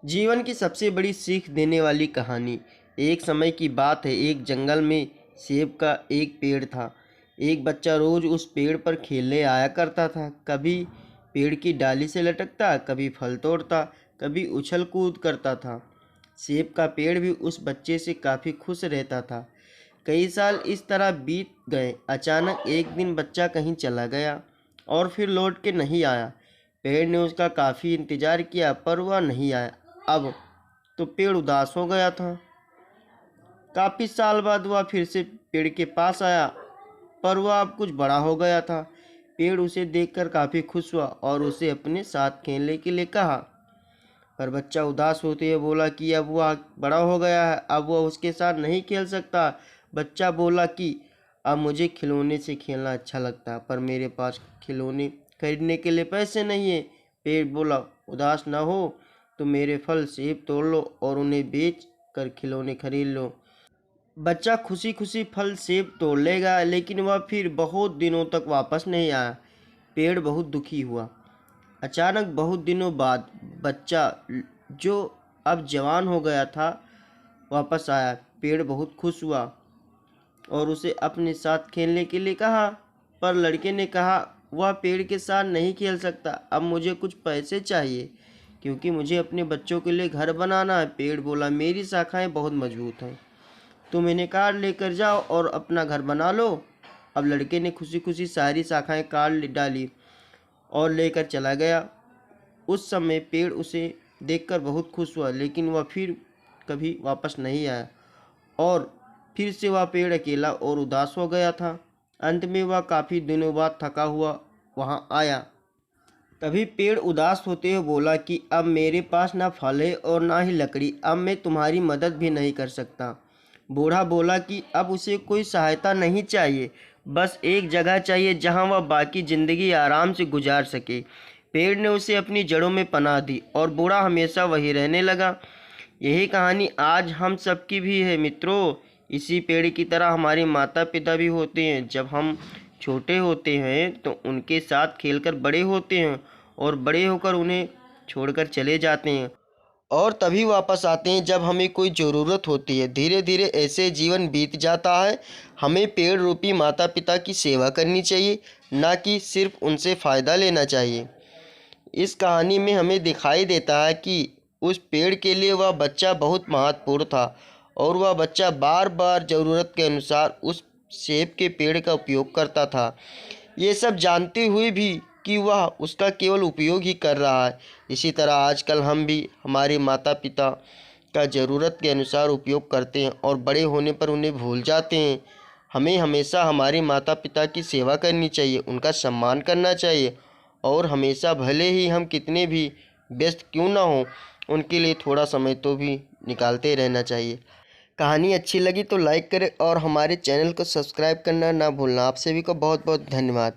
जीवन की सबसे बड़ी सीख देने वाली कहानी। एक समय की बात है, एक जंगल में सेब का एक पेड़ था। एक बच्चा रोज उस पेड़ पर खेलने आया करता था। कभी पेड़ की डाली से लटकता, कभी फल तोड़ता, कभी उछल कूद करता था। सेब का पेड़ भी उस बच्चे से काफ़ी खुश रहता था। कई साल इस तरह बीत गए। अचानक एक दिन बच्चा कहीं चला गया और फिर लौट के नहीं आया। पेड़ ने उसका काफ़ी इंतज़ार किया पर वह नहीं आया। अब तो पेड़ उदास हो गया था। काफ़ी साल बाद वह फिर से पेड़ के पास आया, पर वह अब कुछ बड़ा हो गया था। पेड़ उसे देखकर काफ़ी खुश हुआ और उसे अपने साथ खेलने के लिए कहा। पर बच्चा उदास होते हुए बोला कि अब वह बड़ा हो गया है, अब वह उसके साथ नहीं खेल सकता। बच्चा बोला कि अब मुझे खिलौने से खेलना अच्छा लगता है, पर मेरे पास खिलौने खरीदने के लिए पैसे नहीं है। पेड़ बोला, उदास ना हो तो मेरे फल सेब तोड़ लो और उन्हें बेच कर खिलौने खरीद लो। बच्चा खुशी खुशी फल सेब तोड़ लेगा, लेकिन वह फिर बहुत दिनों तक वापस नहीं आया। पेड़ बहुत दुखी हुआ। अचानक बहुत दिनों बाद बच्चा, जो अब जवान हो गया था, वापस आया। पेड़ बहुत खुश हुआ और उसे अपने साथ खेलने के लिए कहा। पर लड़के ने कहा वह पेड़ के साथ नहीं खेल सकता, अब मुझे कुछ पैसे चाहिए क्योंकि मुझे अपने बच्चों के लिए घर बनाना है। पेड़ बोला, मेरी शाखाएं बहुत मजबूत हैं, तुम इन्हें काट लेकर जाओ और अपना घर बना लो। अब लड़के ने खुशी खुशी सारी शाखाएं काट डाली और लेकर चला गया। उस समय पेड़ उसे देखकर बहुत खुश हुआ, लेकिन वह फिर कभी वापस नहीं आया और फिर से वह पेड़ अकेला और उदास हो गया था। अंत में वह काफ़ी दिनों बाद थका हुआ वहाँ आया। तभी पेड़ उदास होते हुए बोला कि अब मेरे पास ना फल है और ना ही लकड़ी, अब मैं तुम्हारी मदद भी नहीं कर सकता। बूढ़ा बोला कि अब उसे कोई सहायता नहीं चाहिए, बस एक जगह चाहिए जहाँ वह बाकी ज़िंदगी आराम से गुजार सके। पेड़ ने उसे अपनी जड़ों में पनाह दी और बूढ़ा हमेशा वहीं रहने लगा। यही कहानी आज हम सबकी भी है मित्रों। इसी पेड़ की तरह हमारे माता पिता भी होते हैं। जब हम छोटे होते हैं तो उनके साथ खेलकर बड़े होते हैं और बड़े होकर उन्हें छोड़कर चले जाते हैं और तभी वापस आते हैं जब हमें कोई ज़रूरत होती है। धीरे धीरे ऐसे जीवन बीत जाता है। हमें पेड़ रूपी माता पिता की सेवा करनी चाहिए, ना कि सिर्फ उनसे फ़ायदा लेना चाहिए। इस कहानी में हमें दिखाई देता है कि उस पेड़ के लिए वह बच्चा बहुत महत्वपूर्ण था और वह बच्चा बार बार ज़रूरत के अनुसार उस सेब के पेड़ का उपयोग करता था, ये सब जानते हुए भी कि वह उसका केवल उपयोग ही कर रहा है। इसी तरह आजकल हम भी हमारे माता पिता का ज़रूरत के अनुसार उपयोग करते हैं और बड़े होने पर उन्हें भूल जाते हैं। हमें हमेशा हमारे माता पिता की सेवा करनी चाहिए, उनका सम्मान करना चाहिए और हमेशा भले ही हम कितने भी व्यस्त क्यों ना हों, उनके लिए थोड़ा समय तो भी निकालते रहना चाहिए। कहानी अच्छी लगी तो लाइक करें और हमारे चैनल को सब्सक्राइब करना ना भूलना। आप सभी को बहुत बहुत धन्यवाद।